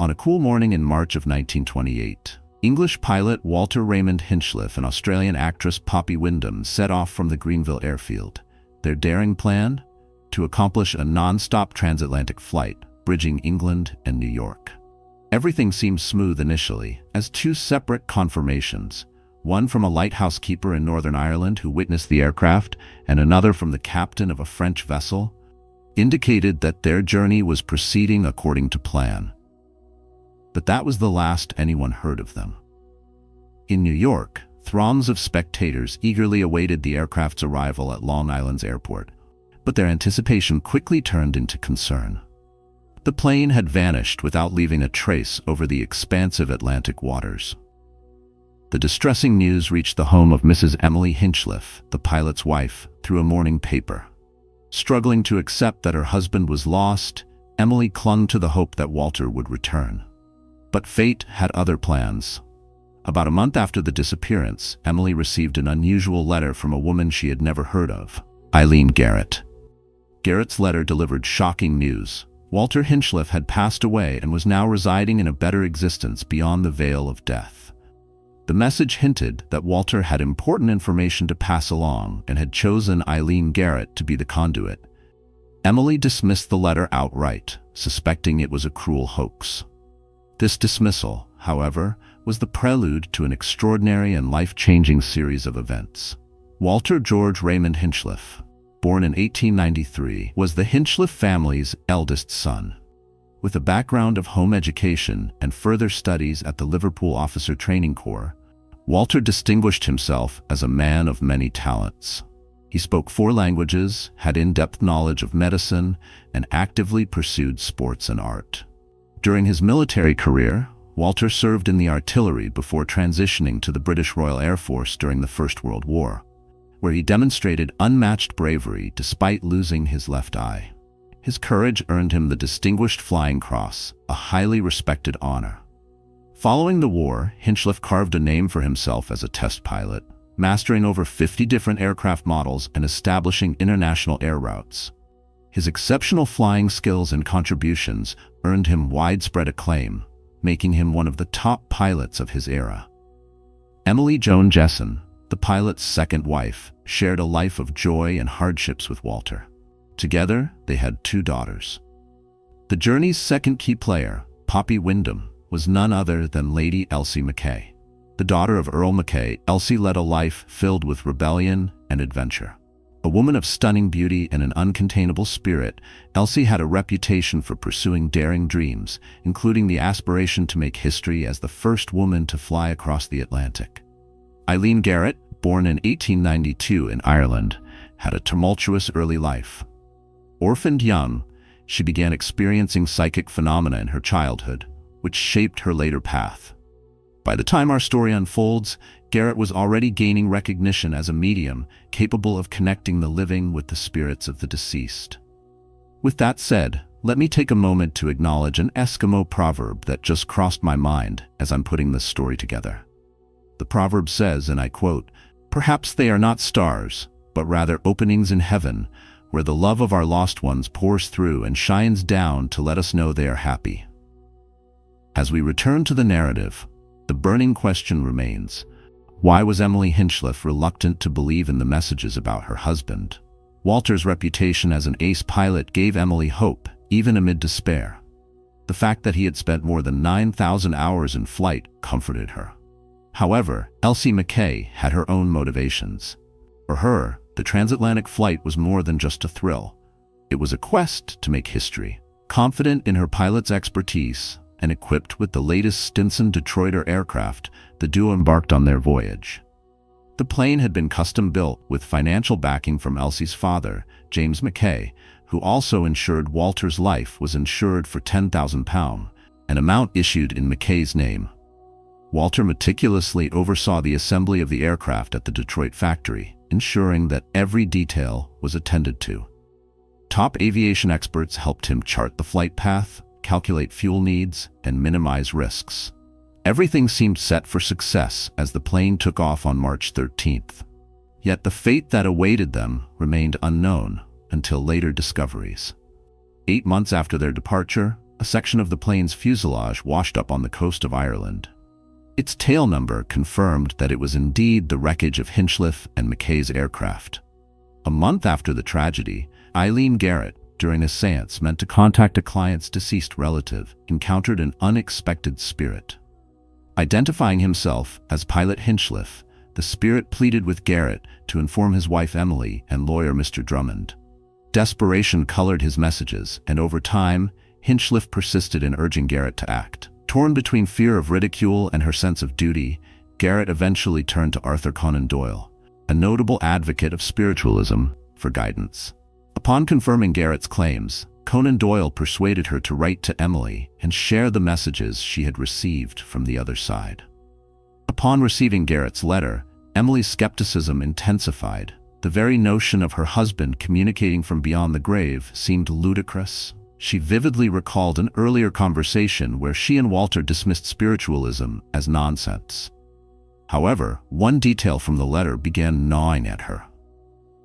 On a cool morning in March of 1928, English pilot Walter Raymond Hinchliffe and Australian actress Poppy Wyndham set off from the Greenville airfield. Their daring plan? To accomplish a non-stop transatlantic flight, bridging England and New York. Everything seemed smooth initially, as two separate confirmations, one from a lighthouse keeper in Northern Ireland who witnessed the aircraft, and another from the captain of a French vessel, indicated that their journey was proceeding according to plan. But that was the last anyone heard of them. In New York, throngs of spectators eagerly awaited the aircraft's arrival at Long Island's airport, but their anticipation quickly turned into concern. The plane had vanished without leaving a trace over the expansive Atlantic waters. The distressing news reached the home of Mrs. Emily Hinchliffe, the pilot's wife, through a morning paper. Struggling to accept that her husband was lost, Emily clung to the hope that Walter would return. But fate had other plans. About a month after the disappearance, Emily received an unusual letter from a woman she had never heard of, Eileen Garrett. Garrett's letter delivered shocking news. Walter Hinchliffe had passed away and was now residing in a better existence beyond the veil of death. The message hinted that Walter had important information to pass along and had chosen Eileen Garrett to be the conduit. Emily dismissed the letter outright, suspecting it was a cruel hoax. This dismissal, however, was the prelude to an extraordinary and life-changing series of events. Walter George Raymond Hinchliffe, born in 1893, was the Hinchliffe family's eldest son. With a background of home education and further studies at the Liverpool Officer Training Corps, Walter distinguished himself as a man of many talents. He spoke 4 languages, had in-depth knowledge of medicine, and actively pursued sports and art. During his military career, Walter served in the artillery before transitioning to the British Royal Air Force during the First World War, where he demonstrated unmatched bravery despite losing his left eye. His courage earned him the Distinguished Flying Cross, a highly respected honor. Following the war, Hinchliffe carved a name for himself as a test pilot, mastering over 50 different aircraft models and establishing international air routes. His exceptional flying skills and contributions earned him widespread acclaim, making him one of the top pilots of his era. Emily Joan Jesson, the pilot's second wife, shared a life of joy and hardships with Walter. Together, they had 2 daughters. The journey's second key player, Poppy Wyndham, was none other than Lady Elsie Mackay. The daughter of Earl Mackay, Elsie led a life filled with rebellion and adventure. A woman of stunning beauty and an uncontainable spirit, Elsie had a reputation for pursuing daring dreams, including the aspiration to make history as the first woman to fly across the Atlantic. Eileen Garrett, born in 1892 in Ireland, had a tumultuous early life. Orphaned young, she began experiencing psychic phenomena in her childhood, which shaped her later path. By the time our story unfolds, Garrett was already gaining recognition as a medium capable of connecting the living with the spirits of the deceased. With that said, let me take a moment to acknowledge an Eskimo proverb that just crossed my mind as I'm putting this story together. The proverb says, and I quote, "Perhaps they are not stars, but rather openings in heaven, where the love of our lost ones pours through and shines down to let us know they are happy." As we return to the narrative, the burning question remains: why was Emily Hinchliffe reluctant to believe in the messages about her husband? Walter's reputation as an ace pilot gave Emily hope, even amid despair. The fact that he had spent more than 9,000 hours in flight comforted her. However, Elsie Mackay had her own motivations. For her, the transatlantic flight was more than just a thrill. It was a quest to make history. Confident in her pilot's expertise and equipped with the latest Stinson Detroiter aircraft, the duo embarked on their voyage. The plane had been custom-built with financial backing from Elsie's father, James Mackay, who also ensured Walter's life was insured for £10,000, an amount issued in Mackay's name. Walter meticulously oversaw the assembly of the aircraft at the Detroit factory, ensuring that every detail was attended to. Top aviation experts helped him chart the flight path, calculate fuel needs, and minimize risks. Everything seemed set for success as the plane took off on March 13th. Yet the fate that awaited them remained unknown until later discoveries. 8 months after their departure, a section of the plane's fuselage washed up on the coast of Ireland. Its tail number confirmed that it was indeed the wreckage of Hinchliffe and Mackay's aircraft. A month after the tragedy, Eileen Garrett, during a séance meant to contact a client's deceased relative, encountered an unexpected spirit. Identifying himself as pilot Hinchliffe, the spirit pleaded with Garrett to inform his wife Emily and lawyer Mr. Drummond. Desperation colored his messages, and over time, Hinchliffe persisted in urging Garrett to act. Torn between fear of ridicule and her sense of duty, Garrett eventually turned to Arthur Conan Doyle, a notable advocate of spiritualism, for guidance. Upon confirming Garrett's claims, Conan Doyle persuaded her to write to Emily and share the messages she had received from the other side. Upon receiving Garrett's letter, Emily's skepticism intensified. The very notion of her husband communicating from beyond the grave seemed ludicrous. She vividly recalled an earlier conversation where she and Walter dismissed spiritualism as nonsense. However, one detail from the letter began gnawing at her.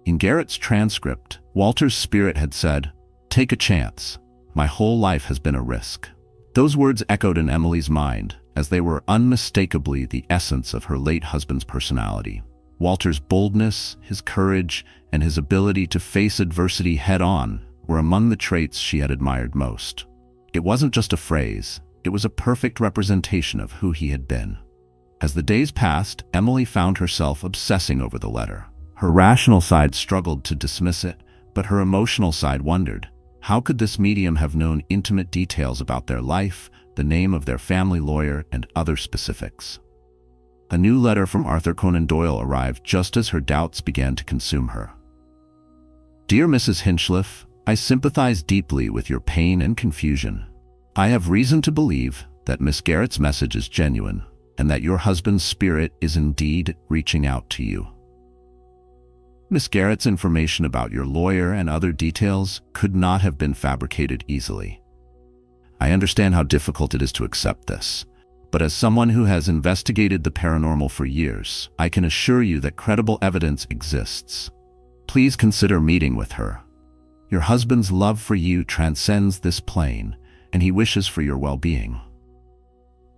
In Garrett's transcript, Walter's spirit had said, "Take a chance. My whole life has been a risk." Those words echoed in Emily's mind, as they were unmistakably the essence of her late husband's personality. Walter's boldness, his courage, and his ability to face adversity head-on were among the traits she had admired most. It wasn't just a phrase, it was a perfect representation of who he had been. As the days passed, Emily found herself obsessing over the letter. Her rational side struggled to dismiss it, but her emotional side wondered, how could this medium have known intimate details about their life, the name of their family lawyer, and other specifics? A new letter from Arthur Conan Doyle arrived just as her doubts began to consume her. "Dear Mrs. Hinchliffe, I sympathize deeply with your pain and confusion. I have reason to believe that Miss Garrett's message is genuine, and that your husband's spirit is indeed reaching out to you. Miss Garrett's information about your lawyer and other details could not have been fabricated easily. I understand how difficult it is to accept this, but as someone who has investigated the paranormal for years, I can assure you that credible evidence exists. Please consider meeting with her. Your husband's love for you transcends this plane, and he wishes for your well-being."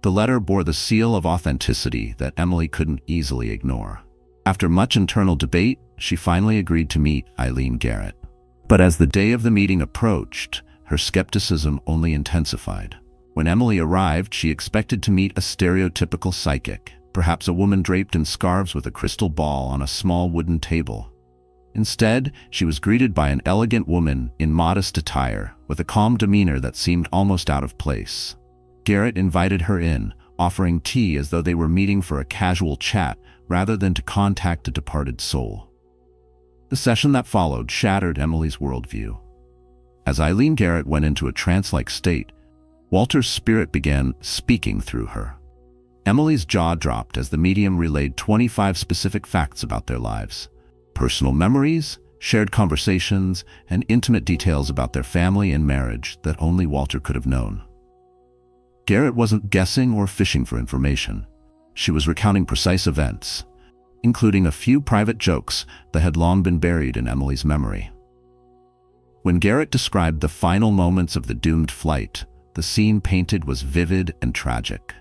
The letter bore the seal of authenticity that Emily couldn't easily ignore. After much internal debate, she finally agreed to meet Eileen Garrett. But as the day of the meeting approached, her skepticism only intensified. When Emily arrived, she expected to meet a stereotypical psychic, perhaps a woman draped in scarves with a crystal ball on a small wooden table. Instead, she was greeted by an elegant woman in modest attire, with a calm demeanor that seemed almost out of place. Garrett invited her in, offering tea as though they were meeting for a casual chat rather than to contact a departed soul. The session that followed shattered Emily's worldview. As Eileen Garrett went into a trance-like state, Walter's spirit began speaking through her. Emily's jaw dropped as the medium relayed 25 specific facts about their lives. Personal memories, shared conversations, and intimate details about their family and marriage that only Walter could have known. Garrett wasn't guessing or fishing for information. She was recounting precise events, including a few private jokes that had long been buried in Emily's memory. When Garrett described the final moments of the doomed flight, the scene painted was vivid and tragic.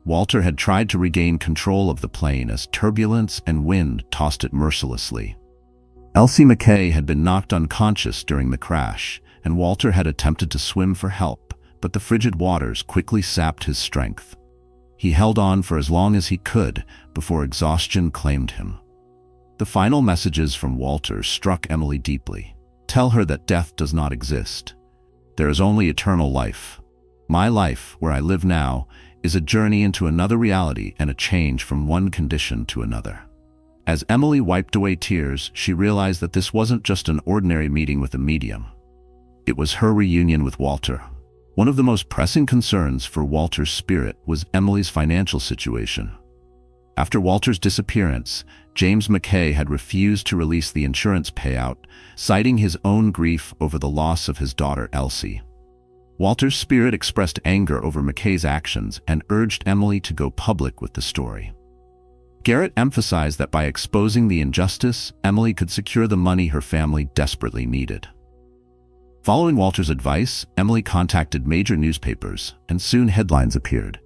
Walter had tried to regain control of the plane as turbulence and wind tossed it mercilessly. Elsie Mackay had been knocked unconscious during the crash, and Walter had attempted to swim for help, but the frigid waters quickly sapped his strength. He held on for as long as he could before exhaustion claimed him. The final messages from Walter struck Emily deeply. "Tell her that death does not exist. There is only eternal life. My life, where I live now, is a journey into another reality and a change from one condition to another." As Emily wiped away tears, she realized that this wasn't just an ordinary meeting with a medium. It was her reunion with Walter. One of the most pressing concerns for Walter's spirit was Emily's financial situation. After Walter's disappearance, James Mackay had refused to release the insurance payout, citing his own grief over the loss of his daughter Elsie. Walter's spirit expressed anger over Mackay's actions and urged Emily to go public with the story. Garrett emphasized that by exposing the injustice, Emily could secure the money her family desperately needed. Following Walter's advice, Emily contacted major newspapers, and soon headlines appeared.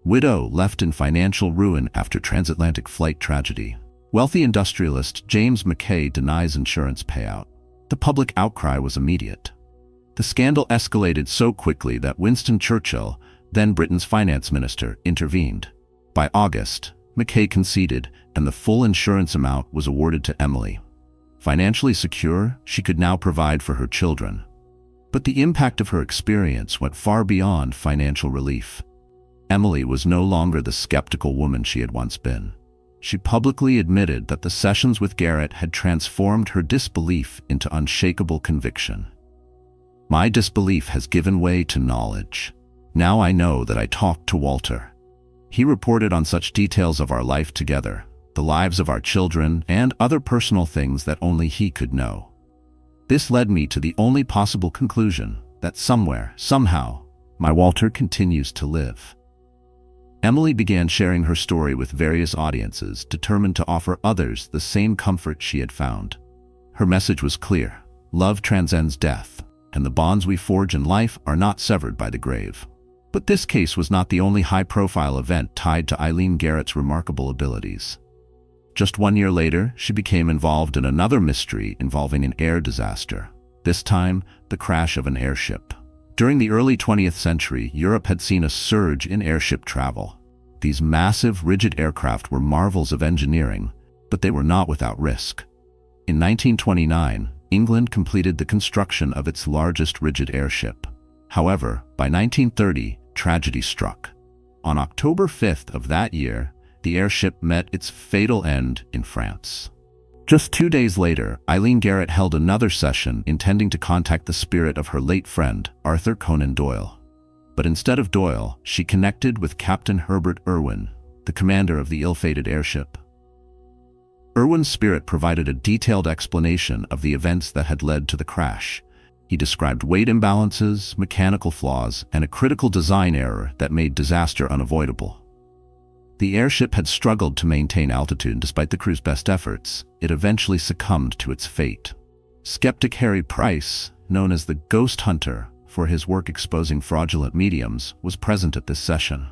Widow left in financial ruin after transatlantic flight tragedy. Wealthy industrialist James McKay denies insurance payout. The public outcry was immediate. The scandal escalated so quickly that Winston Churchill, then Britain's finance minister, intervened. By August, McKay conceded, and the full insurance amount was awarded to Emily. Financially secure, she could now provide for her children. But the impact of her experience went far beyond financial relief. Emily was no longer the skeptical woman she had once been. She publicly admitted that the sessions with Garrett had transformed her disbelief into unshakable conviction. "My disbelief has given way to knowledge. Now I know that I talked to Walter. He reported on such details of our life together, the lives of our children, and other personal things that only he could know. This led me to the only possible conclusion, that somewhere, somehow, my Walter continues to live." Emily began sharing her story with various audiences, determined to offer others the same comfort she had found. Her message was clear: love transcends death, and the bonds we forge in life are not severed by the grave. But this case was not the only high-profile event tied to Eileen Garrett's remarkable abilities. Just 1 year later, she became involved in another mystery involving an air disaster, this time the crash of an airship. During the early 20th century, Europe had seen a surge in airship travel. These massive, rigid aircraft were marvels of engineering, but they were not without risk. In 1929, England completed the construction of its largest rigid airship. However, by 1930, tragedy struck. On October 5th of that year, the airship met its fatal end in France. Just 2 days later, Eileen Garrett held another session intending to contact the spirit of her late friend, Arthur Conan Doyle. But instead of Doyle, she connected with Captain Herbert Irwin, the commander of the ill-fated airship. Irwin's spirit provided a detailed explanation of the events that had led to the crash. He described weight imbalances, mechanical flaws, and a critical design error that made disaster unavoidable. The airship had struggled to maintain altitude despite the crew's best efforts. It eventually succumbed to its fate. Skeptic Harry Price, known as the Ghost Hunter for his work exposing fraudulent mediums, was present at this session.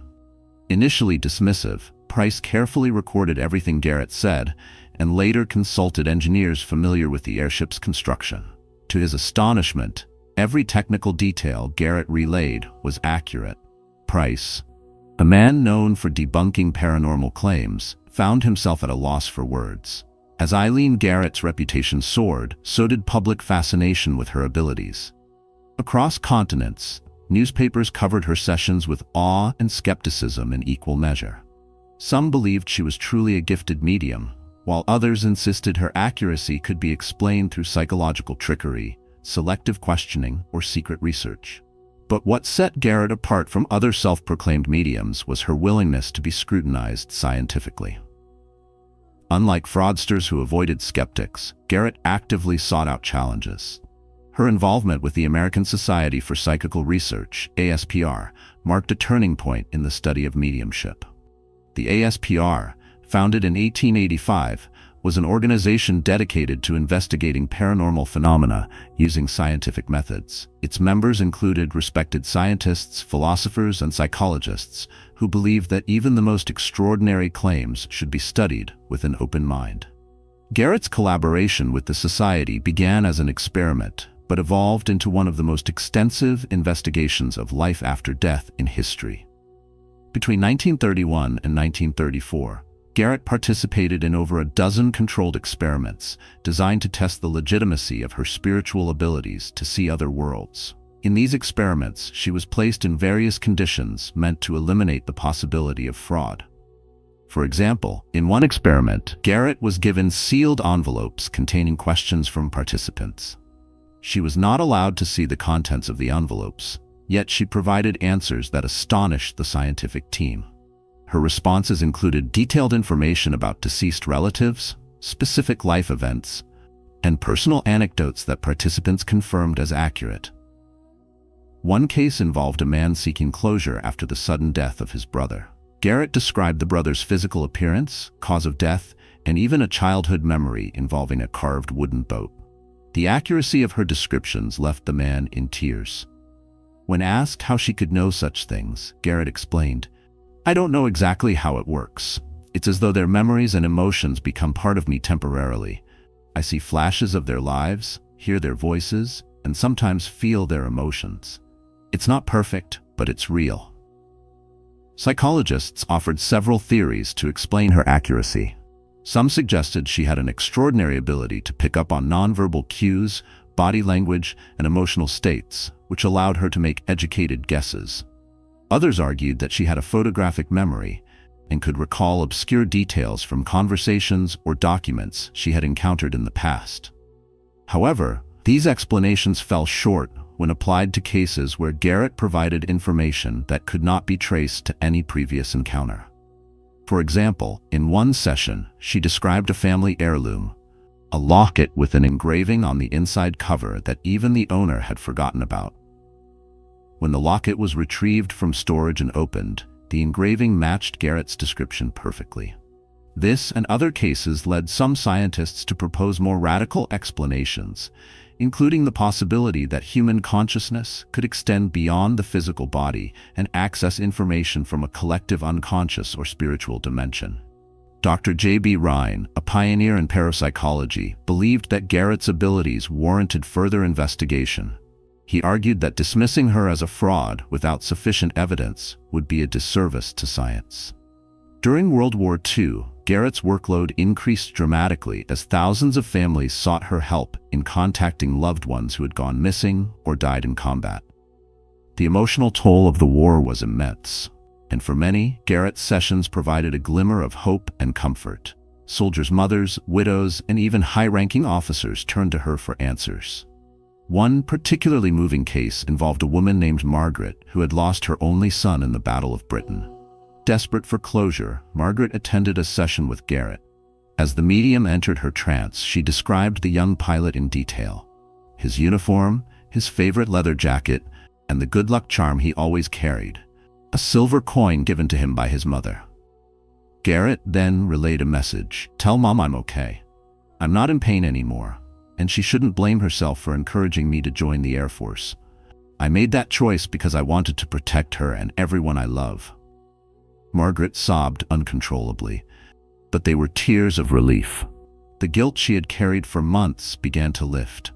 Initially dismissive, Price carefully recorded everything Garrett said and later consulted engineers familiar with the airship's construction. To his astonishment, every technical detail Garrett relayed was accurate. Price, a man known for debunking paranormal claims, found himself at a loss for words. As Eileen Garrett's reputation soared, so did public fascination with her abilities. Across continents, newspapers covered her sessions with awe and skepticism in equal measure. Some believed she was truly a gifted medium, while others insisted her accuracy could be explained through psychological trickery, selective questioning, or secret research. But what set Garrett apart from other self-proclaimed mediums was her willingness to be scrutinized scientifically. Unlike fraudsters who avoided skeptics, Garrett actively sought out challenges. Her involvement with the American Society for Psychical Research, ASPR, marked a turning point in the study of mediumship. The ASPR, founded in 1885, was an organization dedicated to investigating paranormal phenomena using scientific methods. Its members included respected scientists, philosophers, and psychologists who believed that even the most extraordinary claims should be studied with an open mind. Garrett's collaboration with the Society began as an experiment, but evolved into one of the most extensive investigations of life after death in history. Between 1931 and 1934, Garrett participated in over a dozen controlled experiments designed to test the legitimacy of her spiritual abilities to see other worlds. In these experiments, she was placed in various conditions meant to eliminate the possibility of fraud. For example, in one experiment, Garrett was given sealed envelopes containing questions from participants. She was not allowed to see the contents of the envelopes, yet she provided answers that astonished the scientific team. Her responses included detailed information about deceased relatives, specific life events, and personal anecdotes that participants confirmed as accurate. One case involved a man seeking closure after the sudden death of his brother. Garrett described the brother's physical appearance, cause of death, and even a childhood memory involving a carved wooden boat. The accuracy of her descriptions left the man in tears. When asked how she could know such things, Garrett explained, "I don't know exactly how it works. It's as though their memories and emotions become part of me temporarily. I see flashes of their lives, hear their voices, and sometimes feel their emotions. It's not perfect, but it's real." Psychologists offered several theories to explain her accuracy. Some suggested she had an extraordinary ability to pick up on nonverbal cues, body language, and emotional states, which allowed her to make educated guesses. Others argued that she had a photographic memory and could recall obscure details from conversations or documents she had encountered in the past. However, these explanations fell short when applied to cases where Garrett provided information that could not be traced to any previous encounter. For example, in one session, she described a family heirloom, a locket with an engraving on the inside cover that even the owner had forgotten about. When the locket was retrieved from storage and opened, the engraving matched Garrett's description perfectly. This and other cases led some scientists to propose more radical explanations, including the possibility that human consciousness could extend beyond the physical body and access information from a collective unconscious or spiritual dimension. Dr. J.B. Rhine, a pioneer in parapsychology, believed that Garrett's abilities warranted further investigation. He argued that dismissing her as a fraud without sufficient evidence would be a disservice to science. During World War II, Garrett's workload increased dramatically as thousands of families sought her help in contacting loved ones who had gone missing or died in combat. The emotional toll of the war was immense, and for many, Garrett's sessions provided a glimmer of hope and comfort. Soldiers' mothers, widows, and even high-ranking officers turned to her for answers. One particularly moving case involved a woman named Margaret who had lost her only son in the Battle of Britain. Desperate for closure, Margaret attended a session with Garrett. As the medium entered her trance, she described the young pilot in detail: his uniform, his favorite leather jacket, and the good luck charm he always carried, a silver coin given to him by his mother. Garrett then relayed a message: "Tell Mom I'm okay. I'm not in pain anymore, and she shouldn't blame herself for encouraging me to join the Air Force. I made that choice because I wanted to protect her and everyone I love." Margaret sobbed uncontrollably, but they were tears of relief. The guilt she had carried for months began to lift.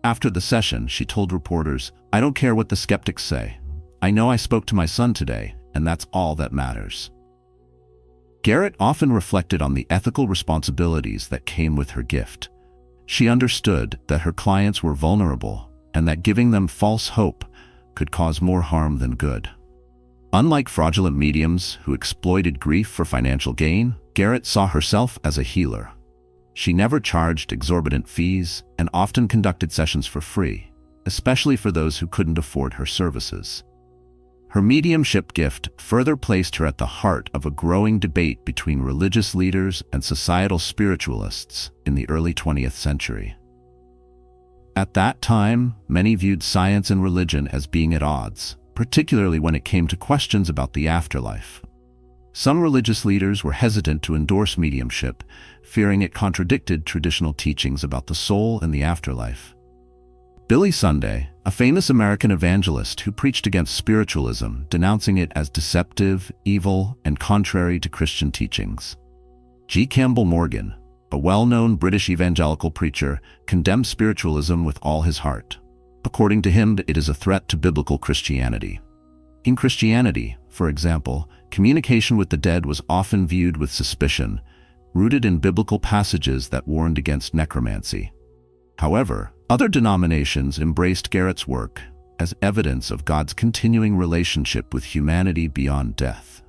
After the session, she told reporters, "I don't care what the skeptics say. I know I spoke to my son today, and that's all that matters." Garrett often reflected on the ethical responsibilities that came with her gift. She understood that her clients were vulnerable and that giving them false hope could cause more harm than good. Unlike fraudulent mediums who exploited grief for financial gain, Garrett saw herself as a healer. She never charged exorbitant fees and often conducted sessions for free, especially for those who couldn't afford her services. Her mediumship gift further placed her at the heart of a growing debate between religious leaders and societal spiritualists in the early 20th century. At that time, many viewed science and religion as being at odds, particularly when it came to questions about the afterlife. Some religious leaders were hesitant to endorse mediumship, fearing it contradicted traditional teachings about the soul and the afterlife. Billy Sunday, a famous American evangelist who preached against spiritualism, denouncing it as deceptive, evil, and contrary to Christian teachings. G. Campbell Morgan, a well-known British evangelical preacher, condemned spiritualism with all his heart. According to him, it is a threat to biblical Christianity. In Christianity, for example, communication with the dead was often viewed with suspicion, rooted in biblical passages that warned against necromancy. However, other denominations embraced Garrett's work as evidence of God's continuing relationship with humanity beyond death.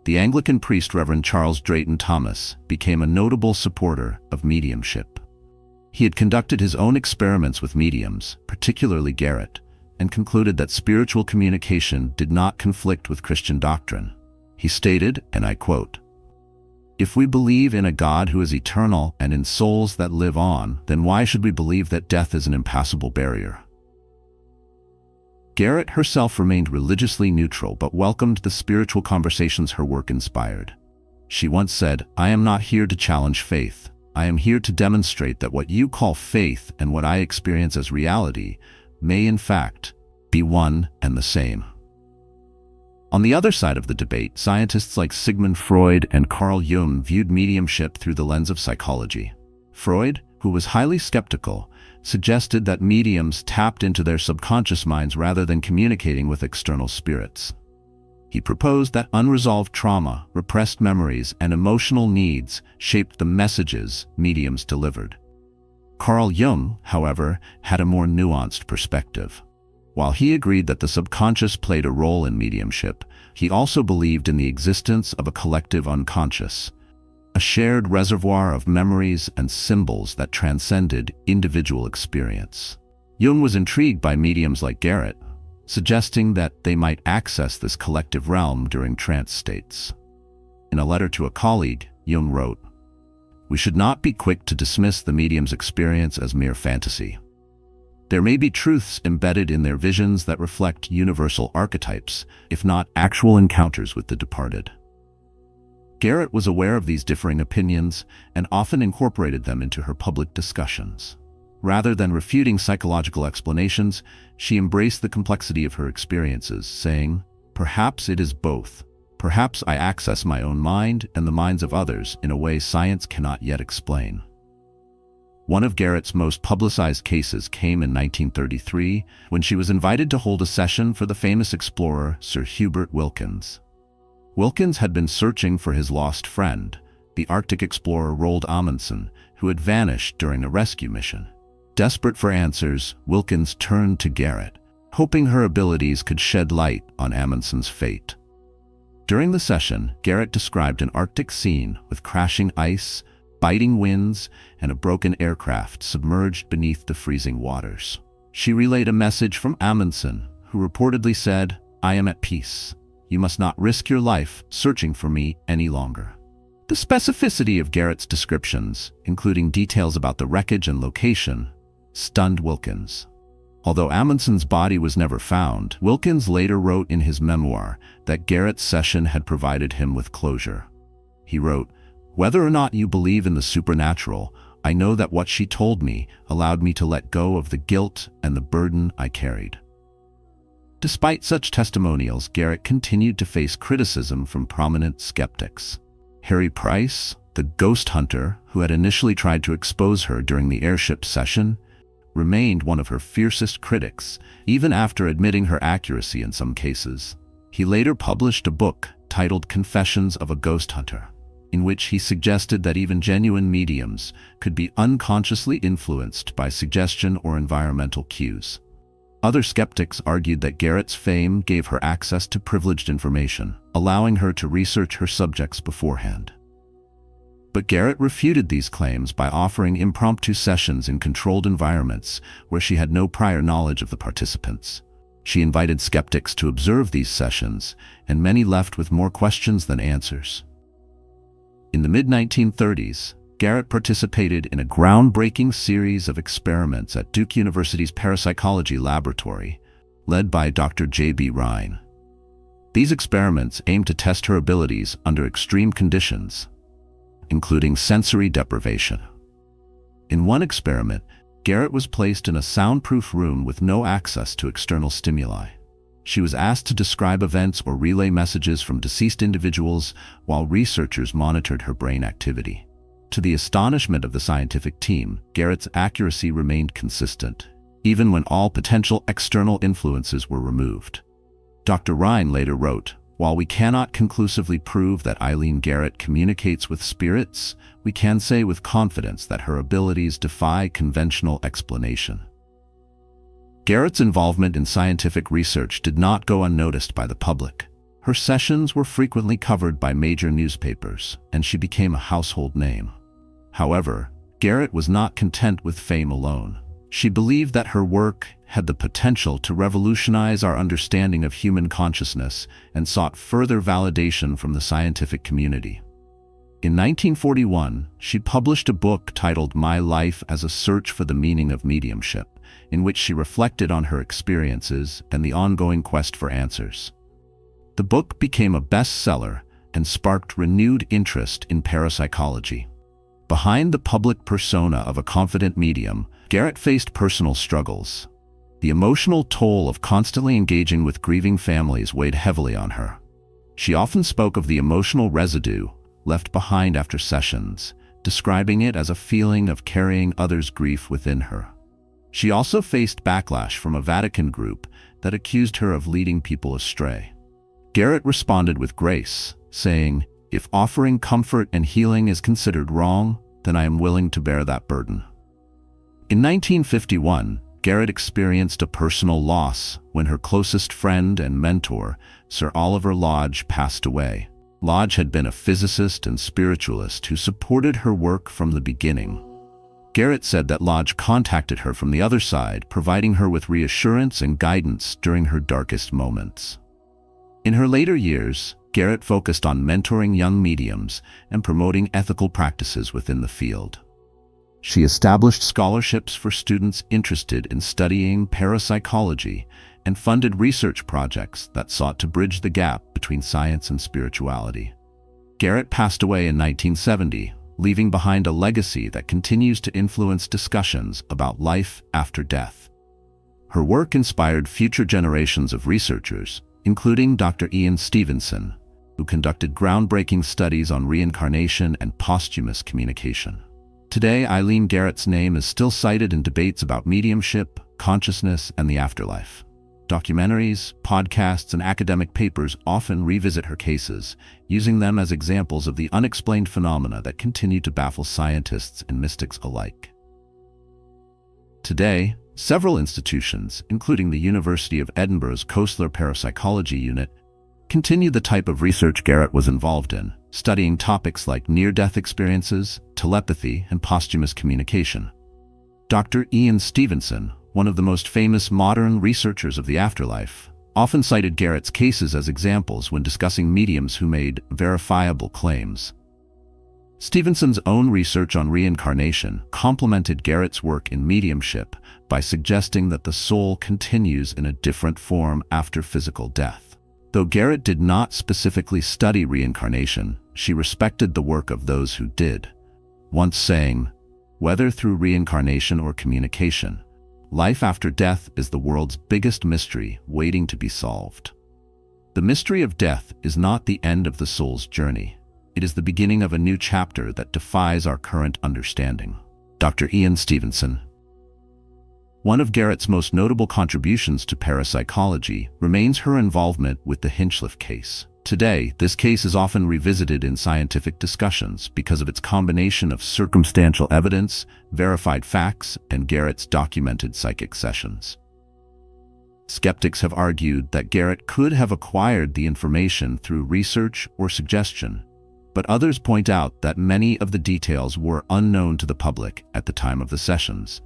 The Anglican priest Reverend Charles Drayton Thomas became a notable supporter of mediumship. He had conducted his own experiments with mediums, particularly Garrett, and concluded that spiritual communication did not conflict with Christian doctrine. He stated, and I quote, "If we believe in a God who is eternal and in souls that live on, then why should we believe that death is an impassable barrier?" Garrett herself remained religiously neutral but welcomed the spiritual conversations her work inspired. She once said, "I am not here to challenge faith. I am here to demonstrate that what you call faith and what I experience as reality may in fact be one and the same. On the other side of the debate, scientists like Sigmund Freud and Carl Jung viewed mediumship through the lens of psychology. Freud, who was highly skeptical, suggested that mediums tapped into their subconscious minds rather than communicating with external spirits. He proposed that unresolved trauma, repressed memories, and emotional needs shaped the messages mediums delivered. Carl Jung, however, had a more nuanced perspective. While he agreed that the subconscious played a role in mediumship, he also believed in the existence of a collective unconscious, a shared reservoir of memories and symbols that transcended individual experience. Jung was intrigued by mediums like Garrett, suggesting that they might access this collective realm during trance states. In a letter to a colleague, Jung wrote, "We should not be quick to dismiss the medium's experience as mere fantasy. There may be truths embedded in their visions that reflect universal archetypes, if not actual encounters with the departed." Garrett was aware of these differing opinions and often incorporated them into her public discussions. Rather than refuting psychological explanations, she embraced the complexity of her experiences, saying, "Perhaps it is both. Perhaps I access my own mind and the minds of others in a way science cannot yet explain." One of Garrett's most publicized cases came in 1933 when she was invited to hold a session for the famous explorer Sir Hubert Wilkins. Wilkins had been searching for his lost friend, the Arctic explorer Roald Amundsen, who had vanished during a rescue mission. Desperate for answers, Wilkins turned to Garrett, hoping her abilities could shed light on Amundsen's fate. During the session, Garrett described an Arctic scene with crashing ice, biting winds, and a broken aircraft submerged beneath the freezing waters. She relayed a message from Amundsen, who reportedly said, "I am at peace. You must not risk your life searching for me any longer." The specificity of Garrett's descriptions, including details about the wreckage and location, stunned Wilkins. Although Amundsen's body was never found, Wilkins later wrote in his memoir that Garrett's session had provided him with closure. He wrote, "Whether or not you believe in the supernatural, I know that what she told me allowed me to let go of the guilt and the burden I carried." Despite such testimonials, Garrett continued to face criticism from prominent skeptics. Harry Price, the ghost hunter who had initially tried to expose her during the airship session, remained one of her fiercest critics, even after admitting her accuracy in some cases. He later published a book titled Confessions of a Ghost Hunter, in which he suggested that even genuine mediums could be unconsciously influenced by suggestion or environmental cues. Other skeptics argued that Garrett's fame gave her access to privileged information, allowing her to research her subjects beforehand. But Garrett refuted these claims by offering impromptu sessions in controlled environments where she had no prior knowledge of the participants. She invited skeptics to observe these sessions, and many left with more questions than answers. In the mid-1930s, Garrett participated in a groundbreaking series of experiments at Duke University's parapsychology laboratory, led by Dr. J.B. Rhine. These experiments aimed to test her abilities under extreme conditions, including sensory deprivation. In one experiment, Garrett was placed in a soundproof room with no access to external stimuli. She was asked to describe events or relay messages from deceased individuals while researchers monitored her brain activity. To the astonishment of the scientific team, Garrett's accuracy remained consistent, even when all potential external influences were removed. Dr. Rhine later wrote, "While we cannot conclusively prove that Eileen Garrett communicates with spirits, we can say with confidence that her abilities defy conventional explanation." Garrett's involvement in scientific research did not go unnoticed by the public. Her sessions were frequently covered by major newspapers, and she became a household name. However, Garrett was not content with fame alone. She believed that her work had the potential to revolutionize our understanding of human consciousness and sought further validation from the scientific community. In 1941, she published a book titled My Life as a Search for the Meaning of Mediumship, in which she reflected on her experiences and the ongoing quest for answers. The book became a bestseller and sparked renewed interest in parapsychology. Behind the public persona of a confident medium, Garrett faced personal struggles. The emotional toll of constantly engaging with grieving families weighed heavily on her. She often spoke of the emotional residue left behind after sessions, describing it as a feeling of carrying others' grief within her. She also faced backlash from a Vatican group that accused her of leading people astray. Garrett responded with grace, saying, "If offering comfort and healing is considered wrong, then I am willing to bear that burden." In 1951, Garrett experienced a personal loss when her closest friend and mentor, Sir Oliver Lodge, passed away. Lodge had been a physicist and spiritualist who supported her work from the beginning. Garrett said that Lodge contacted her from the other side, providing her with reassurance and guidance during her darkest moments. In her later years, Garrett focused on mentoring young mediums and promoting ethical practices within the field. She established scholarships for students interested in studying parapsychology and funded research projects that sought to bridge the gap between science and spirituality. Garrett passed away in 1970, leaving behind a legacy that continues to influence discussions about life after death. Her work inspired future generations of researchers, including Dr. Ian Stevenson, who conducted groundbreaking studies on reincarnation and posthumous communication. Today, Eileen Garrett's name is still cited in debates about mediumship, consciousness, and the afterlife. Documentaries, podcasts, and academic papers often revisit her cases, using them as examples of the unexplained phenomena that continue to baffle scientists and mystics alike. Today, several institutions, including the University of Edinburgh's Koestler Parapsychology Unit, continue the type of research Garrett was involved in, studying topics like near-death experiences, telepathy, and posthumous communication. Dr. Ian Stevenson, one of the most famous modern researchers of the afterlife, often cited Garrett's cases as examples when discussing mediums who made verifiable claims. Stevenson's own research on reincarnation complemented Garrett's work in mediumship by suggesting that the soul continues in a different form after physical death. Though Garrett did not specifically study reincarnation, she respected the work of those who did, once saying, "Whether through reincarnation or communication, life after death is the world's biggest mystery waiting to be solved." The mystery of death is not the end of the soul's journey. It is the beginning of a new chapter that defies our current understanding. Dr. Ian Stevenson. One of Garrett's most notable contributions to parapsychology remains her involvement with the Hinchliffe case. Today, this case is often revisited in scientific discussions because of its combination of circumstantial evidence, verified facts, and Garrett's documented psychic sessions. Skeptics have argued that Garrett could have acquired the information through research or suggestion, but others point out that many of the details were unknown to the public at the time of the sessions.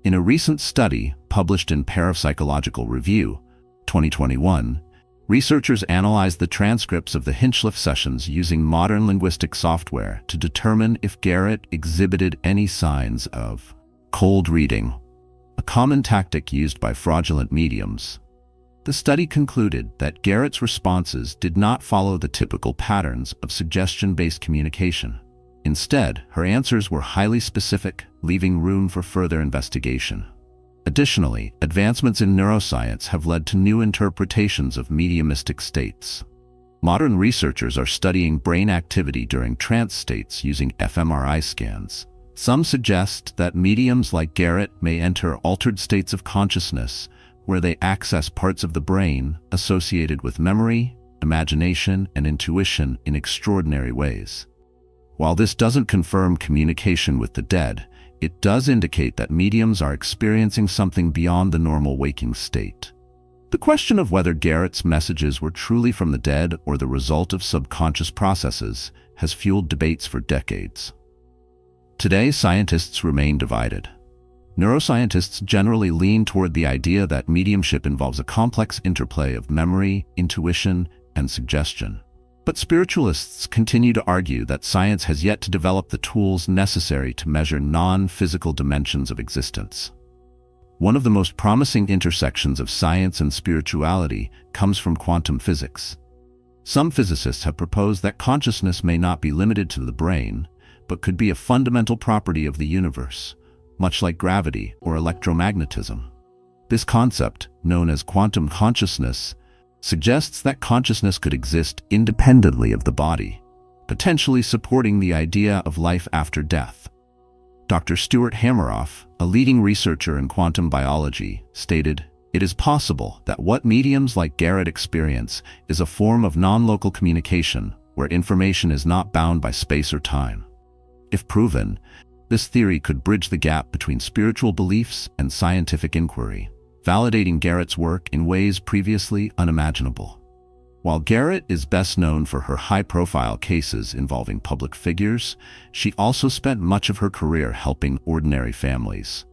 In a recent study published in Parapsychological Review, 2021, researchers analyzed the transcripts of the Hinchliffe sessions using modern linguistic software to determine if Garrett exhibited any signs of cold reading, a common tactic used by fraudulent mediums. The study concluded that Garrett's responses did not follow the typical patterns of suggestion-based communication. Instead, her answers were highly specific, leaving room for further investigation. Additionally, advancements in neuroscience have led to new interpretations of mediumistic states. Modern researchers are studying brain activity during trance states using fMRI scans. Some suggest that mediums like Garrett may enter altered states of consciousness where they access parts of the brain associated with memory, imagination, and intuition in extraordinary ways. While this doesn't confirm communication with the dead, it does indicate that mediums are experiencing something beyond the normal waking state. The question of whether Garrett's messages were truly from the dead or the result of subconscious processes has fueled debates for decades. Today, scientists remain divided. Neuroscientists generally lean toward the idea that mediumship involves a complex interplay of memory, intuition, and suggestion. But spiritualists continue to argue that science has yet to develop the tools necessary to measure non-physical dimensions of existence. One of the most promising intersections of science and spirituality comes from quantum physics. Some physicists have proposed that consciousness may not be limited to the brain, but could be a fundamental property of the universe, much like gravity or electromagnetism. This concept, known as quantum consciousness, suggests that consciousness could exist independently of the body, potentially supporting the idea of life after death. Dr. Stuart Hameroff, a leading researcher in quantum biology, stated, "It is possible that what mediums like Garrett experience is a form of non-local communication where information is not bound by space or time." If proven, this theory could bridge the gap between spiritual beliefs and scientific inquiry, validating Garrett's work in ways previously unimaginable. While Garrett is best known for her high-profile cases involving public figures, she also spent much of her career helping ordinary families.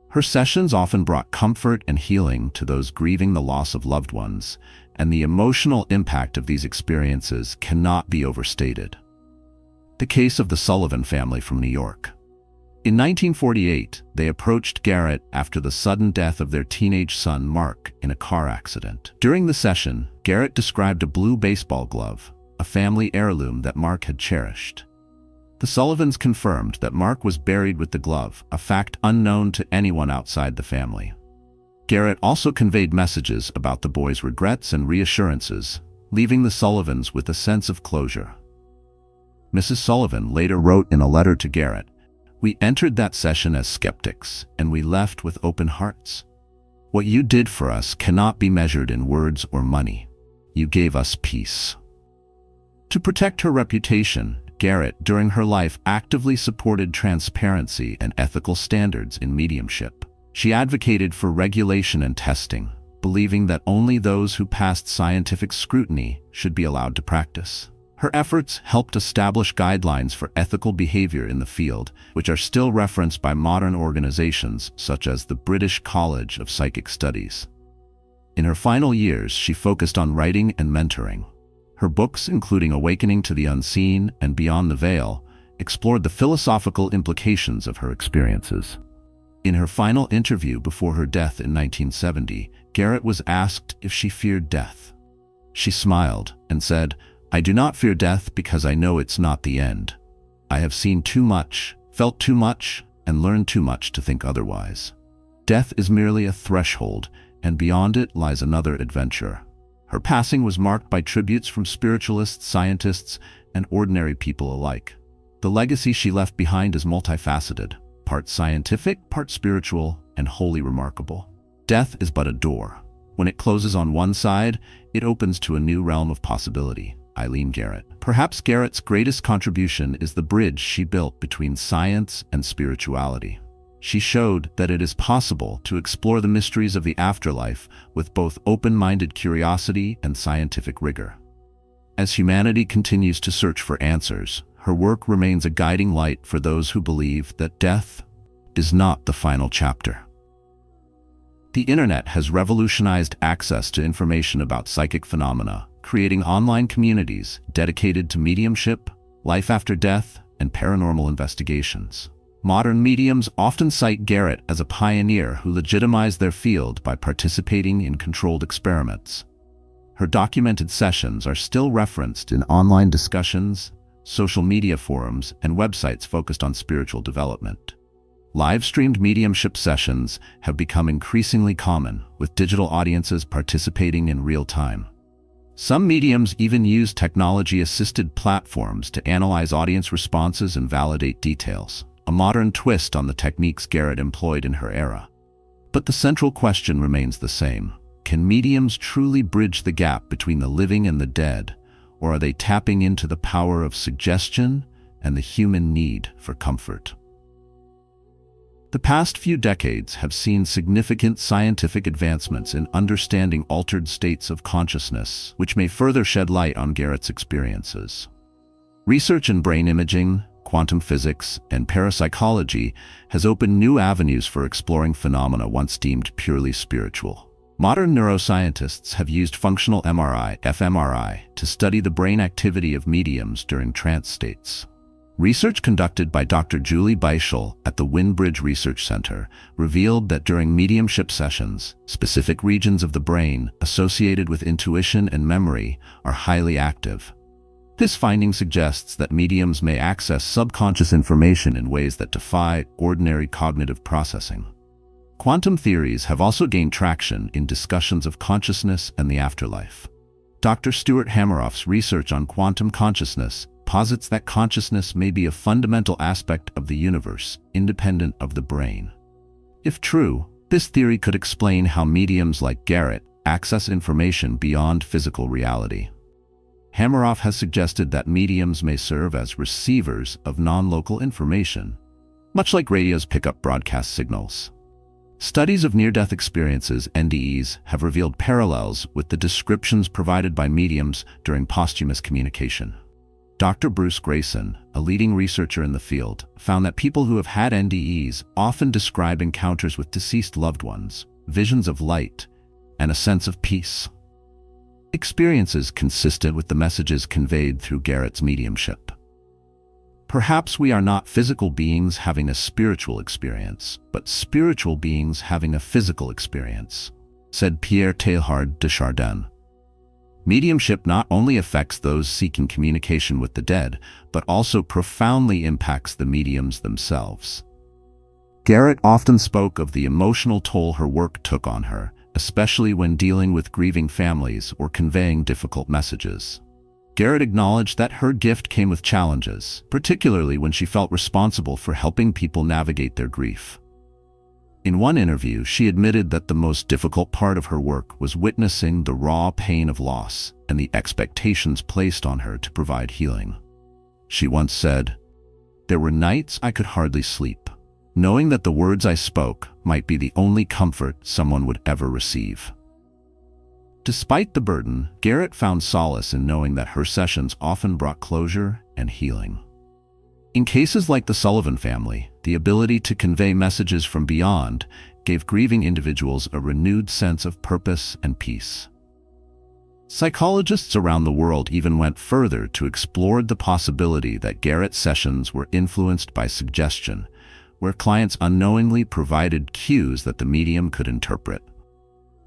Her sessions often brought comfort and healing to those grieving the loss of loved ones, and the emotional impact of these experiences cannot be overstated. The case of the Sullivan family from New York. In 1948, they approached Garrett after the sudden death of their teenage son Mark in a car accident. During the session, Garrett described a blue baseball glove, a family heirloom that Mark had cherished. The Sullivans confirmed that Mark was buried with the glove, a fact unknown to anyone outside the family. Garrett also conveyed messages about the boy's regrets and reassurances, leaving the Sullivans with a sense of closure. Mrs. Sullivan later wrote in a letter to Garrett, "We entered that session as skeptics, and we left with open hearts. What you did for us cannot be measured in words or money. You gave us peace." To protect her reputation, Garrett, during her life, actively supported transparency and ethical standards in mediumship. She advocated for regulation and testing, believing that only those who passed scientific scrutiny should be allowed to practice. Her efforts helped establish guidelines for ethical behavior in the field, which are still referenced by modern organizations such as the British College of Psychic Studies. In her final years, she focused on writing and mentoring. Her books, including Awakening to the Unseen and Beyond the Veil, explored the philosophical implications of her experiences. In her final interview before her death in 1970, Garrett was asked if she feared death. She smiled and said, "I do not fear death because I know it's not the end. I have seen too much, felt too much, and learned too much to think otherwise. Death is merely a threshold, and beyond it lies another adventure." Her passing was marked by tributes from spiritualists, scientists, and ordinary people alike. The legacy she left behind is multifaceted, part scientific, part spiritual, and wholly remarkable. Death is but a door. When it closes on one side, it opens to a new realm of possibility. Eileen Garrett. Perhaps Garrett's greatest contribution is the bridge she built between science and spirituality. She showed that it is possible to explore the mysteries of the afterlife with both open-minded curiosity and scientific rigor. As humanity continues to search for answers, her work remains a guiding light for those who believe that death is not the final chapter. The internet has revolutionized access to information about psychic phenomena, creating online communities dedicated to mediumship, life after death, and paranormal investigations. Modern mediums often cite Garrett as a pioneer who legitimized their field by participating in controlled experiments. Her documented sessions are still referenced in online discussions, social media forums, and websites focused on spiritual development. Live-streamed mediumship sessions have become increasingly common, with digital audiences participating in real time. Some mediums even use technology-assisted platforms to analyze audience responses and validate details, a modern twist on the techniques Garrett employed in her era. But the central question remains the same. Can mediums truly bridge the gap between the living and the dead, or are they tapping into the power of suggestion and the human need for comfort? The past few decades have seen significant scientific advancements in understanding altered states of consciousness, which may further shed light on Garrett's experiences. Research in brain imaging, quantum physics, and parapsychology has opened new avenues for exploring phenomena once deemed purely spiritual. Modern neuroscientists have used functional MRI, fMRI, to study the brain activity of mediums during trance states. Research conducted by Dr. Julie Beischel at the Windbridge Research Center revealed that during mediumship sessions, specific regions of the brain associated with intuition and memory are highly active. This finding suggests that mediums may access subconscious information in ways that defy ordinary cognitive processing. Quantum theories have also gained traction in discussions of consciousness and the afterlife. Dr. Stuart Hameroff's research on quantum consciousness posits that consciousness may be a fundamental aspect of the universe, independent of the brain. If true, this theory could explain how mediums like Garrett access information beyond physical reality. Hameroff has suggested that mediums may serve as receivers of non-local information, much like radio's pick-up broadcast signals. Studies of near-death experiences, NDEs, have revealed parallels with the descriptions provided by mediums during posthumous communication. Dr. Bruce Grayson, a leading researcher in the field, found that people who have had NDEs often describe encounters with deceased loved ones, visions of light, and a sense of peace. Experiences consistent with the messages conveyed through Garrett's mediumship. Perhaps we are not physical beings having a spiritual experience, but spiritual beings having a physical experience, said Pierre Teilhard de Chardin. Mediumship not only affects those seeking communication with the dead, but also profoundly impacts the mediums themselves. Garrett often spoke of the emotional toll her work took on her, especially when dealing with grieving families or conveying difficult messages. Garrett acknowledged that her gift came with challenges, particularly when she felt responsible for helping people navigate their grief. In one interview, she admitted that the most difficult part of her work was witnessing the raw pain of loss and the expectations placed on her to provide healing. She once said, "There were nights I could hardly sleep, knowing that the words I spoke might be the only comfort someone would ever receive." Despite the burden, Garrett found solace in knowing that her sessions often brought closure and healing. In cases like the Sullivan family, the ability to convey messages from beyond gave grieving individuals a renewed sense of purpose and peace. Psychologists around the world even went further to explore the possibility that Garrett's sessions were influenced by suggestion, where clients unknowingly provided cues that the medium could interpret.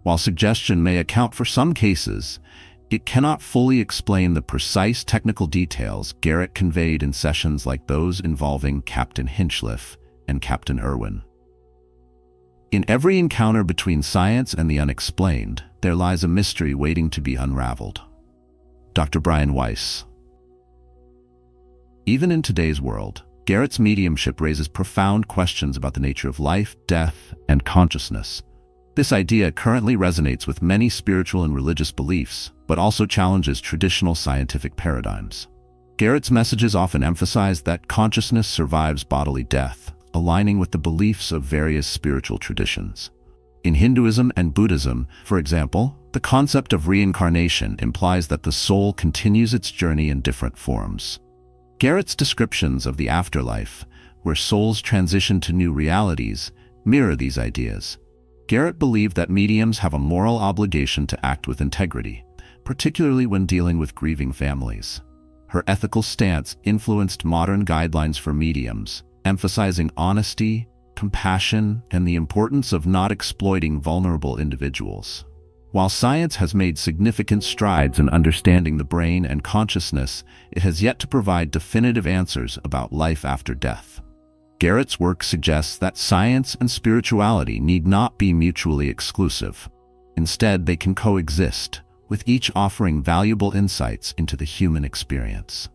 While suggestion may account for some cases, it cannot fully explain the precise technical details Garrett conveyed in sessions like those involving Captain Hinchliffe and Captain Irwin. In every encounter between science and the unexplained, there lies a mystery waiting to be unraveled. Dr. Brian Weiss. Even in today's world, Garrett's mediumship raises profound questions about the nature of life, death, and consciousness. This idea currently resonates with many spiritual and religious beliefs, but also challenges traditional scientific paradigms. Garrett's messages often emphasize that consciousness survives bodily death, aligning with the beliefs of various spiritual traditions. In Hinduism and Buddhism, for example, the concept of reincarnation implies that the soul continues its journey in different forms. Garrett's descriptions of the afterlife, where souls transition to new realities, mirror these ideas. Garrett believed that mediums have a moral obligation to act with integrity, particularly when dealing with grieving families. Her ethical stance influenced modern guidelines for mediums, emphasizing honesty, compassion, and the importance of not exploiting vulnerable individuals. While science has made significant strides in understanding the brain and consciousness, it has yet to provide definitive answers about life after death. Garrett's work suggests that science and spirituality need not be mutually exclusive. Instead, they can coexist, with each offering valuable insights into the human experience.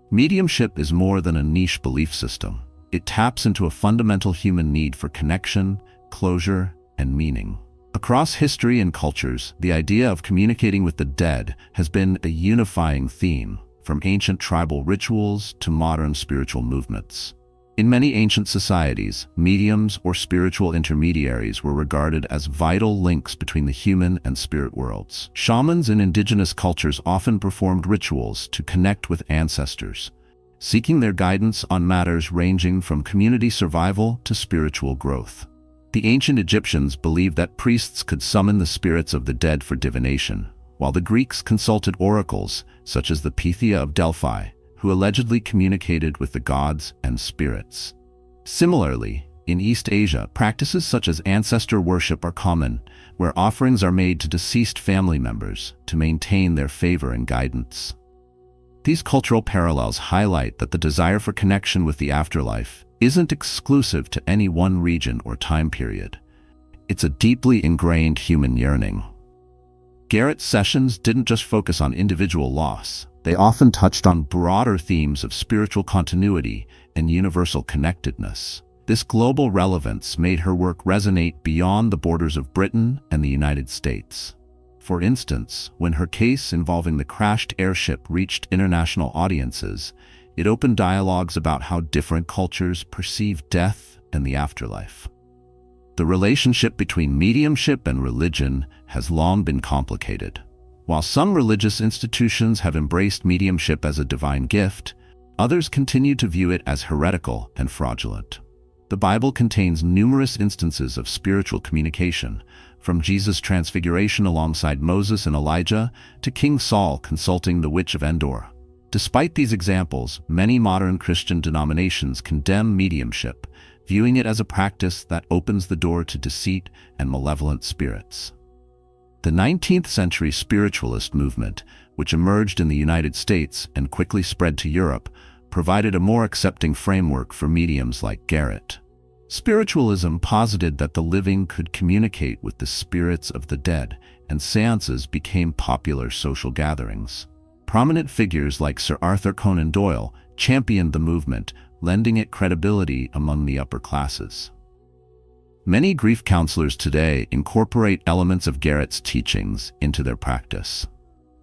Mediumship is more than a niche belief system. It taps into a fundamental human need for connection, closure, and meaning. Across history and cultures, the idea of communicating with the dead has been a unifying theme, from ancient tribal rituals to modern spiritual movements. In many ancient societies, mediums or spiritual intermediaries were regarded as vital links between the human and spirit worlds. Shamans in indigenous cultures often performed rituals to connect with ancestors, seeking their guidance on matters ranging from community survival to spiritual growth. The ancient Egyptians believed that priests could summon the spirits of the dead for divination, while the Greeks consulted oracles, such as the Pythia of Delphi, who allegedly communicated with the gods and spirits. Similarly, in East Asia, practices such as ancestor worship are common, where offerings are made to deceased family members to maintain their favor and guidance. These cultural parallels highlight that the desire for connection with the afterlife isn't exclusive to any one region or time period. It's a deeply ingrained human yearning. Garrett's sessions didn't just focus on individual loss. They often touched on broader themes of spiritual continuity and universal connectedness. This global relevance made her work resonate beyond the borders of Britain and the United States. For instance, when her case involving the crashed airship reached international audiences, it opened dialogues about how different cultures perceive death and the afterlife. The relationship between mediumship and religion has long been complicated. While some religious institutions have embraced mediumship as a divine gift, others continue to view it as heretical and fraudulent. The Bible contains numerous instances of spiritual communication, from Jesus' transfiguration alongside Moses and Elijah to King Saul consulting the witch of Endor. Despite these examples, many modern Christian denominations condemn mediumship, viewing it as a practice that opens the door to deceit and malevolent spirits. The 19th century spiritualist movement, which emerged in the United States and quickly spread to Europe, provided a more accepting framework for mediums like Garrett. Spiritualism posited that the living could communicate with the spirits of the dead, and seances became popular social gatherings. Prominent figures like Sir Arthur Conan Doyle championed the movement, lending it credibility among the upper classes. Many grief counselors today incorporate elements of Garrett's teachings into their practice.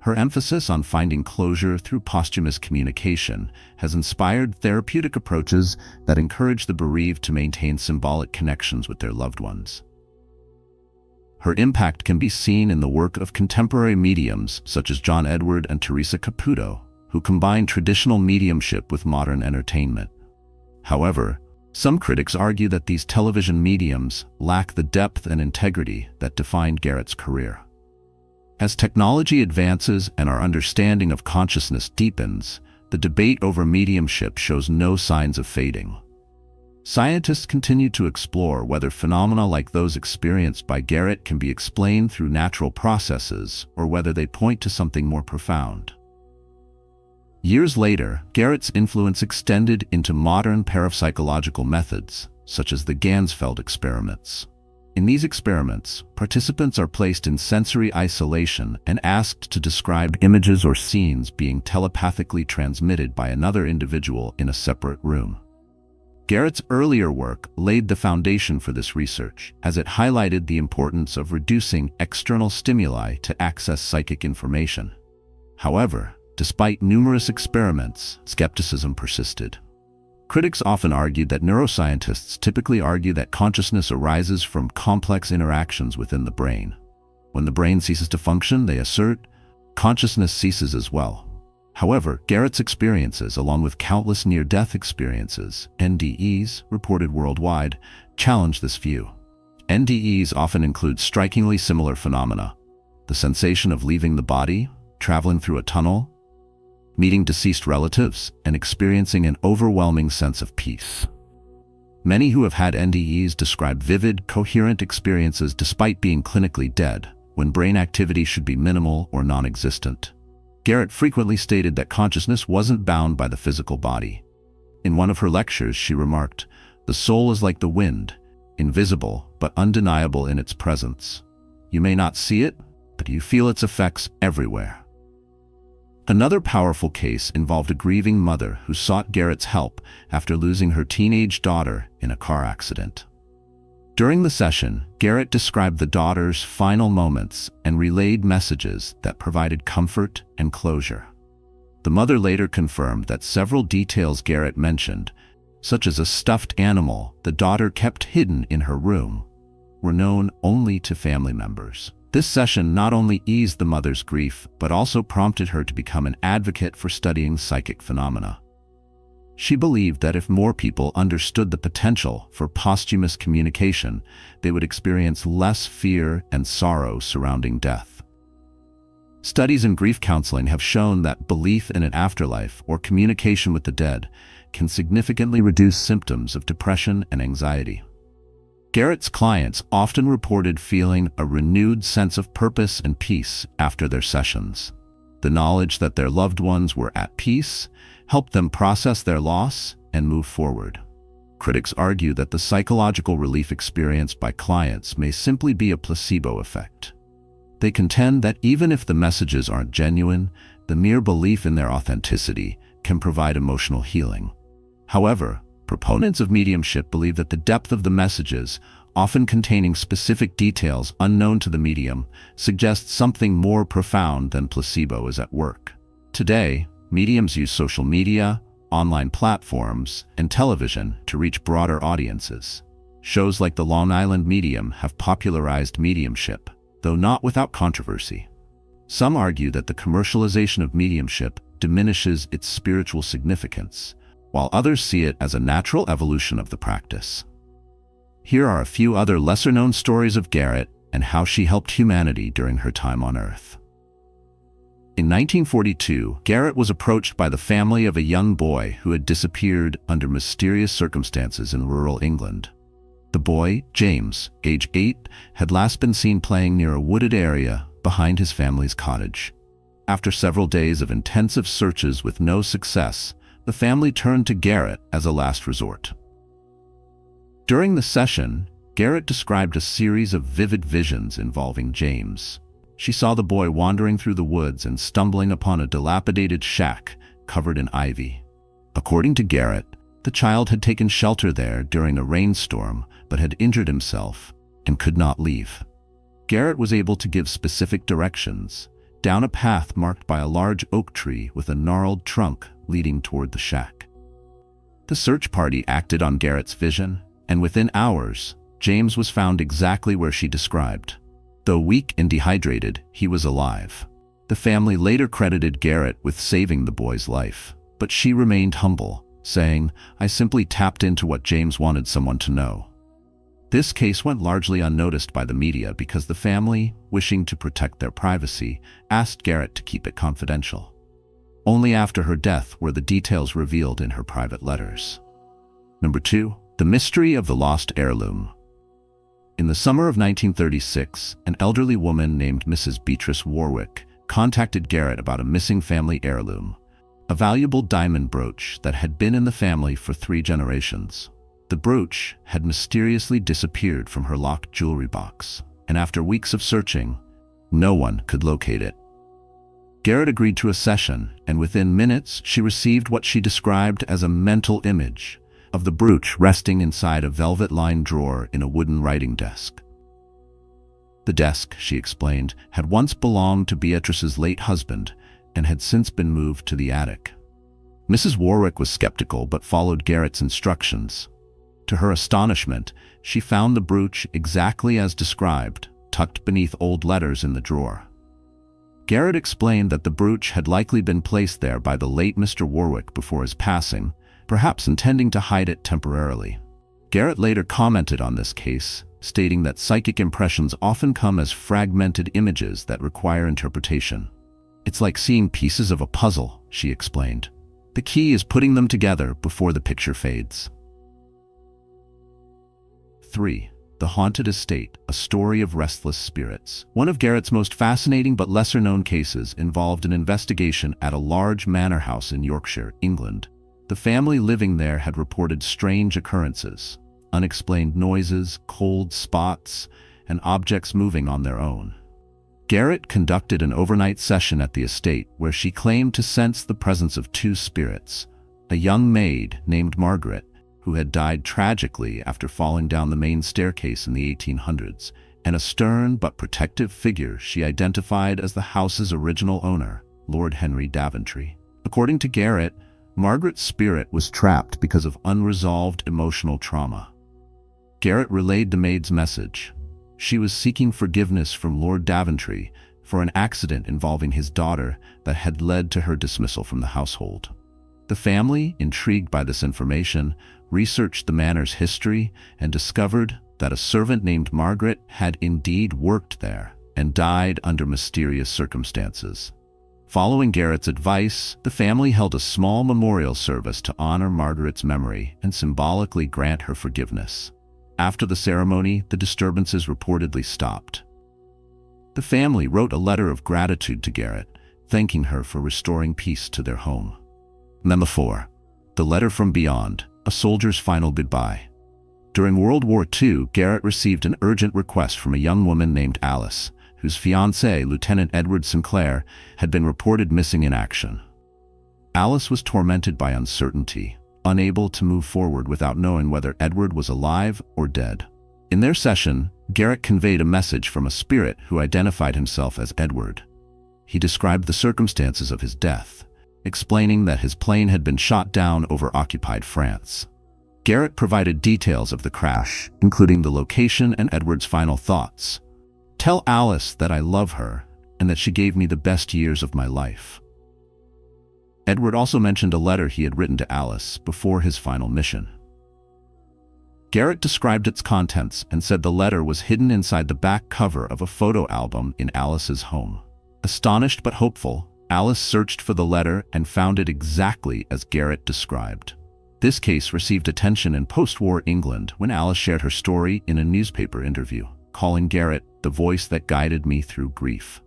Her emphasis on finding closure through posthumous communication has inspired therapeutic approaches that encourage the bereaved to maintain symbolic connections with their loved ones. Her impact can be seen in the work of contemporary mediums such as John Edward and Teresa Caputo, who combine traditional mediumship with modern entertainment. However, some critics argue that these television mediums lack the depth and integrity that defined Garrett's career. As technology advances and our understanding of consciousness deepens, the debate over mediumship shows no signs of fading. Scientists continue to explore whether phenomena like those experienced by Garrett can be explained through natural processes or whether they point to something more profound. Years later, Garrett's influence extended into modern parapsychological methods, such as the Ganzfeld experiments. In these experiments, participants are placed in sensory isolation and asked to describe images or scenes being telepathically transmitted by another individual in a separate room. Garrett's earlier work laid the foundation for this research, as it highlighted the importance of reducing external stimuli to access psychic information. However, despite numerous experiments, skepticism persisted. Critics often argued that neuroscientists typically argue that consciousness arises from complex interactions within the brain. When the brain ceases to function, they assert, consciousness ceases as well. However, Garrett's experiences, along with countless near-death experiences, NDE'S, reported worldwide, challenge this view. NDE'S often include strikingly similar phenomena: the sensation of leaving the body, traveling through a tunnel, meeting deceased relatives, and experiencing an overwhelming sense of peace. Many who have had NDE'S describe vivid, coherent experiences despite being clinically dead, when brain activity should be minimal or non-existent. Garrett frequently stated that consciousness wasn't bound by the physical body. In one of her lectures, she remarked, "The soul is like the wind, invisible but undeniable in its presence. You may not see it, but you feel its effects everywhere." Another powerful case involved a grieving mother who sought Garrett's help after losing her teenage daughter in a car accident. During the session, Garrett described the daughter's final moments and relayed messages that provided comfort and closure. The mother later confirmed that several details Garrett mentioned, such as a stuffed animal the daughter kept hidden in her room, were known only to family members. This session not only eased the mother's grief, but also prompted her to become an advocate for studying psychic phenomena. She believed that if more people understood the potential for posthumous communication, they would experience less fear and sorrow surrounding death. Studies in grief counseling have shown that belief in an afterlife or communication with the dead can significantly reduce symptoms of depression and anxiety. Garrett's clients often reported feeling a renewed sense of purpose and peace after their sessions. The knowledge that their loved ones were at peace helped them process their loss and move forward. Critics argue that the psychological relief experienced by clients may simply be a placebo effect. They contend that even if the messages aren't genuine, the mere belief in their authenticity can provide emotional healing. However, proponents of mediumship believe that the depth of the messages, often containing specific details unknown to the medium, suggests something more profound than placebo is at work. Today, mediums use social media, online platforms, and television to reach broader audiences. Shows like The Long Island Medium have popularized mediumship, though not without controversy. Some argue that the commercialization of mediumship diminishes its spiritual significance, while others see it as a natural evolution of the practice. Here are a few other lesser-known stories of Garrett and how she helped humanity during her time on Earth. In 1942, Garrett was approached by the family of a young boy who had disappeared under mysterious circumstances in rural England. The boy, James, age 8, had last been seen playing near a wooded area behind his family's cottage. After several days of intensive searches with no success, the family turned to Garrett as a last resort. During the session, Garrett described a series of vivid visions involving James. She saw the boy wandering through the woods and stumbling upon a dilapidated shack covered in ivy. According to Garrett, the child had taken shelter there during a rainstorm but had injured himself and could not leave. Garrett was able to give specific directions, down a path marked by a large oak tree with a gnarled trunk leading toward the shack. The search party acted on Garrett's vision, and within hours, James was found exactly where she described. Though weak and dehydrated, he was alive. The family later credited Garrett with saving the boy's life, but she remained humble, saying, "I simply tapped into what James wanted someone to know." This case went largely unnoticed by the media because the family, wishing to protect their privacy, asked Garrett to keep it confidential. Only after her death were the details revealed in her private letters. Number 2. The mystery of the lost heirloom. In the summer of 1936, an elderly woman named Mrs. Beatrice Warwick contacted Garrett about a missing family heirloom, a valuable diamond brooch that had been in the family for 3 generations. The brooch had mysteriously disappeared from her locked jewelry box, and after weeks of searching, no one could locate it. Garrett agreed to a session, and within minutes she received what she described as a mental image of the brooch resting inside a velvet-lined drawer in a wooden writing desk. The desk, she explained, had once belonged to Beatrice's late husband and had since been moved to the attic. Mrs. Warwick was skeptical but followed Garrett's instructions. To her astonishment, she found the brooch exactly as described, tucked beneath old letters in the drawer. Garrett explained that the brooch had likely been placed there by the late Mr. Warwick before his passing, perhaps intending to hide it temporarily. Garrett later commented on this case, stating that psychic impressions often come as fragmented images that require interpretation. "It's like seeing pieces of a puzzle," she explained. "The key is putting them together before the picture fades." 3. The Haunted Estate, a story of restless spirits. One of Garrett's most fascinating but lesser-known cases involved an investigation at a large manor house in Yorkshire, England. The family living there had reported strange occurrences, unexplained noises, cold spots, and objects moving on their own. Garrett conducted an overnight session at the estate where she claimed to sense the presence of 2 spirits, a young maid named Margaret, who had died tragically after falling down the main staircase in the 1800s, and a stern but protective figure she identified as the house's original owner, Lord Henry Daventry. According to Garrett, Margaret's spirit was trapped because of unresolved emotional trauma. Garrett relayed the maid's message. She was seeking forgiveness from Lord Daventry for an accident involving his daughter that had led to her dismissal from the household. The family, intrigued by this information, researched the manor's history and discovered that a servant named Margaret had indeed worked there and died under mysterious circumstances. Following Garrett's advice, the family held a small memorial service to honor Margaret's memory and symbolically grant her forgiveness. After the ceremony, the disturbances reportedly stopped. The family wrote a letter of gratitude to Garrett, thanking her for restoring peace to their home. Number 4. The Letter from Beyond, a soldier's final goodbye. During World War II, Garrett received an urgent request from a young woman named Alice, whose fiancé, Lieutenant Edward Sinclair, had been reported missing in action. Alice was tormented by uncertainty, unable to move forward without knowing whether Edward was alive or dead. In their session, Garrett conveyed a message from a spirit who identified himself as Edward. He described the circumstances of his death, explaining that his plane had been shot down over occupied France. Garrett provided details of the crash, including the location and Edward's final thoughts. "Tell Alice that I love her and that she gave me the best years of my life." Edward also mentioned a letter he had written to Alice before his final mission. Garrett described its contents and said the letter was hidden inside the back cover of a photo album in Alice's home. Astonished but hopeful, Alice searched for the letter and found it exactly as Garrett described. This case received attention in post-war England when Alice shared her story in a newspaper interview, calling Garrett the voice that guided me through grief.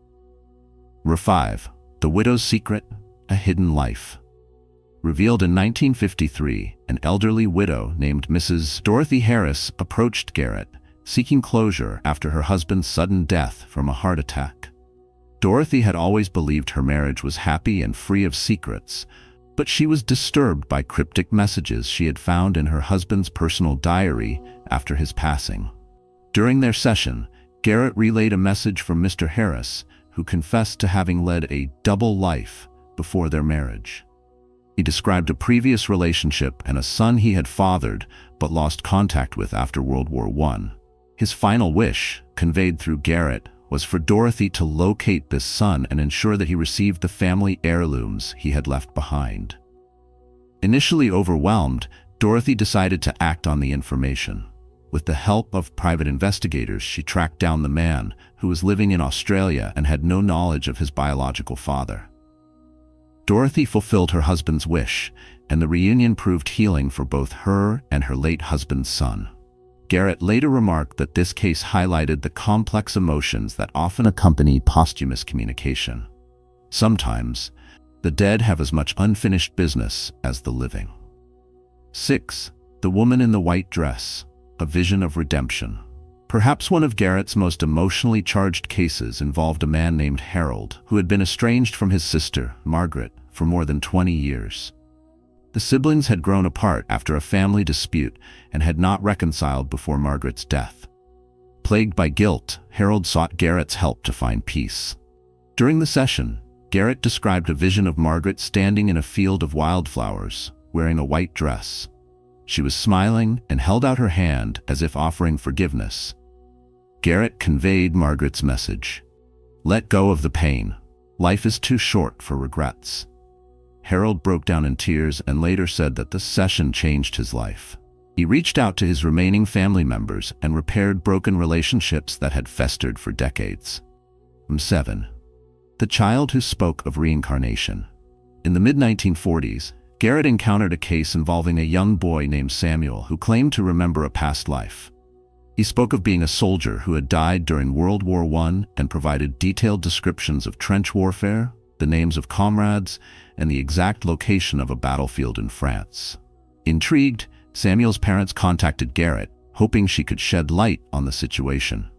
5. The Widow's Secret, a Hidden Life. Revealed in 1953, an elderly widow named Mrs. Dorothy Harris approached Garrett, seeking closure after her husband's sudden death from a heart attack. Dorothy had always believed her marriage was happy and free of secrets, but she was disturbed by cryptic messages she had found in her husband's personal diary after his passing. During their session, Garrett relayed a message from Mr. Harris, who confessed to having led a double life before their marriage. He described a previous relationship and a son he had fathered but lost contact with after World War I. His final wish, conveyed through Garrett, was for Dorothy to locate this son and ensure that he received the family heirlooms he had left behind. Initially overwhelmed, Dorothy decided to act on the information. With the help of private investigators, she tracked down the man, who was living in Australia and had no knowledge of his biological father. Dorothy fulfilled her husband's wish, and the reunion proved healing for both her and her late husband's son. Garrett later remarked that this case highlighted the complex emotions that often accompany posthumous communication. Sometimes, the dead have as much unfinished business as the living. 6. The Woman in the White Dress, a Vision of Redemption. Perhaps one of Garrett's most emotionally charged cases involved a man named Harold, who had been estranged from his sister, Margaret, for more than 20 years. The siblings had grown apart after a family dispute and had not reconciled before Margaret's death. Plagued by guilt, Harold sought Garrett's help to find peace. During the session, Garrett described a vision of Margaret standing in a field of wildflowers, wearing a white dress. She was smiling and held out her hand as if offering forgiveness. Garrett conveyed Margaret's message: "Let go of the pain. Life is too short for regrets." Harold broke down in tears and later said that the session changed his life. He reached out to his remaining family members and repaired broken relationships that had festered for decades. 7. The Child Who Spoke of Reincarnation. In the mid-1940s, Garrett encountered a case involving a young boy named Samuel who claimed to remember a past life. He spoke of being a soldier who had died during World War I and provided detailed descriptions of trench warfare, the names of comrades, and the exact location of a battlefield in France. Intrigued, Samuel's parents contacted Garrett, hoping she could shed light on the situation.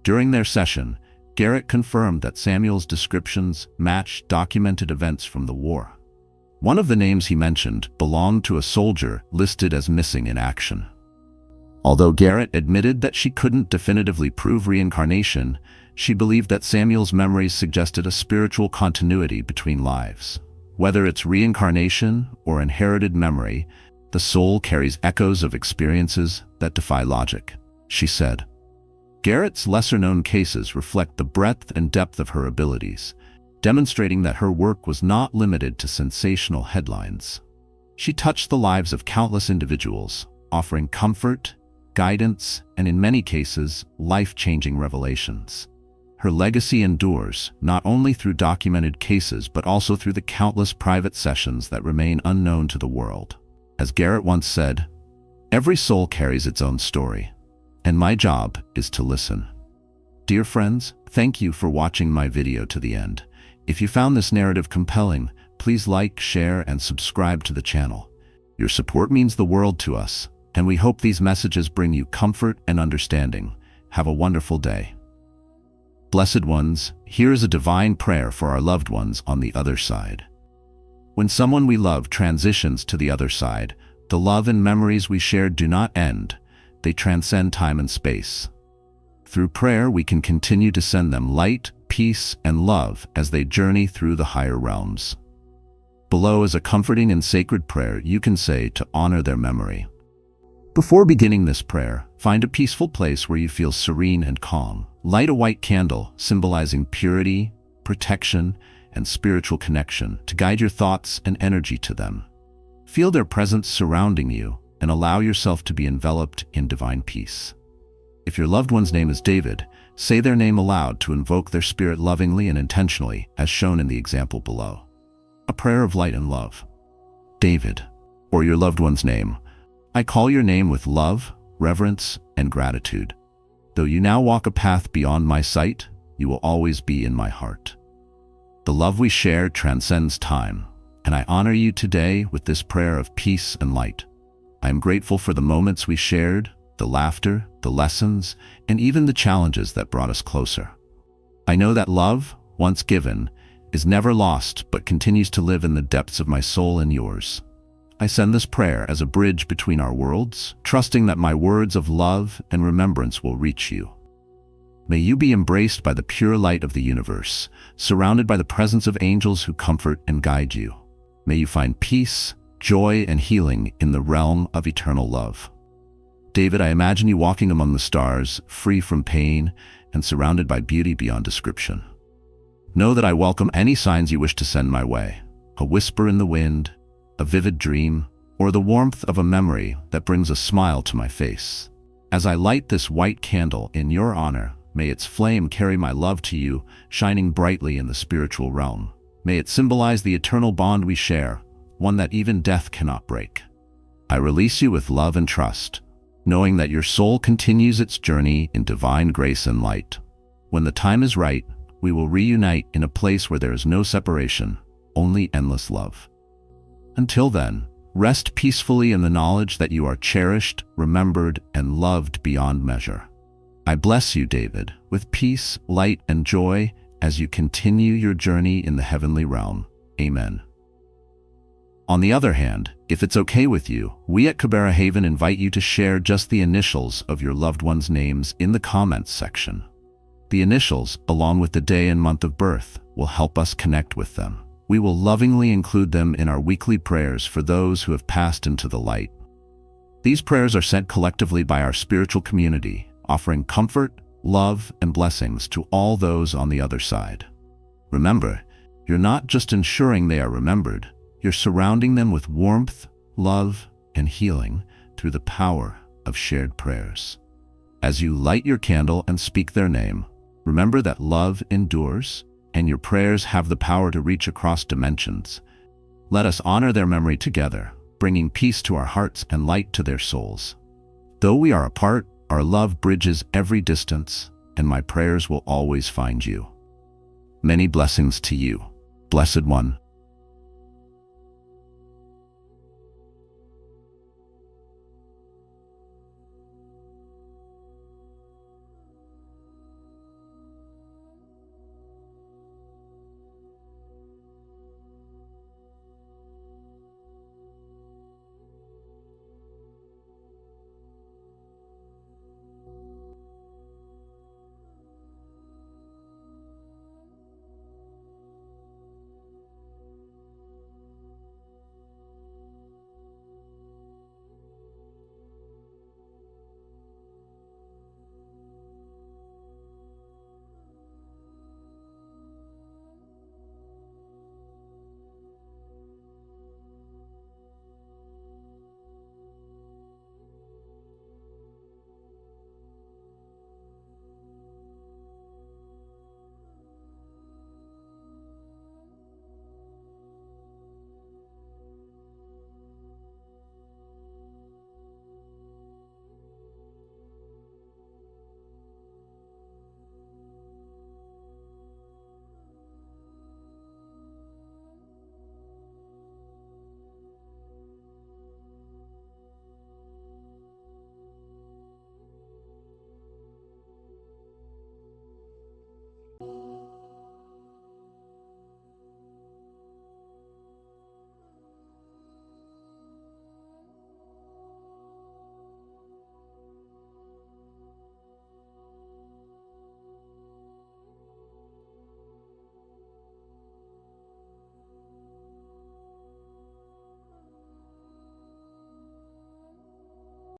During their session, Garrett confirmed that Samuel's descriptions matched documented events from the war. One of the names he mentioned belonged to a soldier listed as missing in action. Although Garrett admitted that she couldn't definitively prove reincarnation, she believed that Samuel's memories suggested a spiritual continuity between lives. Whether it's reincarnation or inherited memory, the soul carries echoes of experiences that defy logic, she said. Garrett's lesser-known cases reflect the breadth and depth of her abilities, demonstrating that her work was not limited to sensational headlines. She touched the lives of countless individuals, offering comfort, guidance, and in many cases, life-changing revelations. Her legacy endures, not only through documented cases but also through the countless private sessions that remain unknown to the world. As Garrett once said, "Every soul carries its own story, and my job is to listen." Dear friends, thank you for watching my video to the end. If you found this narrative compelling, please like, share, and subscribe to the channel. Your support means the world to us, and we hope these messages bring you comfort and understanding. Have a wonderful day. Blessed ones, here is a divine prayer for our loved ones on the other side. When someone we love transitions to the other side, the love and memories we shared do not end. They transcend time and space. Through prayer, we can continue to send them light, peace, and love as they journey through the higher realms. Below is a comforting and sacred prayer you can say to honor their memory. Before beginning this prayer, find a peaceful place where you feel serene and calm. Light a white candle symbolizing purity, protection, and spiritual connection to guide your thoughts and energy to them. Feel their presence surrounding you and allow yourself to be enveloped in divine peace. If your loved one's name is David, say their name aloud to invoke their spirit lovingly and intentionally, as shown in the example below. A prayer of light and love. David, or your loved one's name, I call your name with love, reverence, and gratitude. Though you now walk a path beyond my sight, you will always be in my heart. The love we share transcends time, and I honor you today with this prayer of peace and light. I am grateful for the moments we shared, the laughter, the lessons, and even the challenges that brought us closer. I know that love, once given, is never lost but continues to live in the depths of my soul and yours. I send this prayer as a bridge between our worlds, trusting that my words of love and remembrance will reach you. May you be embraced by the pure light of the universe, surrounded by the presence of angels who comfort and guide you. May you find peace, joy, and healing in the realm of eternal love. David, I imagine you walking among the stars, free from pain and surrounded by beauty beyond description. Know that I welcome any signs you wish to send my way. A whisper in the wind, a vivid dream, or the warmth of a memory that brings a smile to my face. As I light this white candle in your honor, may its flame carry my love to you, shining brightly in the spiritual realm. May it symbolize the eternal bond we share, one that even death cannot break. I release you with love and trust, knowing that your soul continues its journey in divine grace and light. When the time is right, we will reunite in a place where there is no separation, only endless love. Until then, rest peacefully in the knowledge that you are cherished, remembered, and loved beyond measure. I bless you, David, with peace, light, and joy as you continue your journey in the heavenly realm. Amen. On the other hand, if it's okay with you, we at Cabera Haven invite you to share just the initials of your loved one's names in the comments section. The initials, along with the day and month of birth, will help us connect with them. We will lovingly include them in our weekly prayers for those who have passed into the light. These prayers are sent collectively by our spiritual community, offering comfort, love, and blessings to all those on the other side. Remember, you're not just ensuring they are remembered, you're surrounding them with warmth, love, and healing through the power of shared prayers. As you light your candle and speak their name, remember that love endures, and your prayers have the power to reach across dimensions. Let us honor their memory together, bringing peace to our hearts and light to their souls. Though we are apart, our love bridges every distance, and my prayers will always find you. Many blessings to you, Blessed One.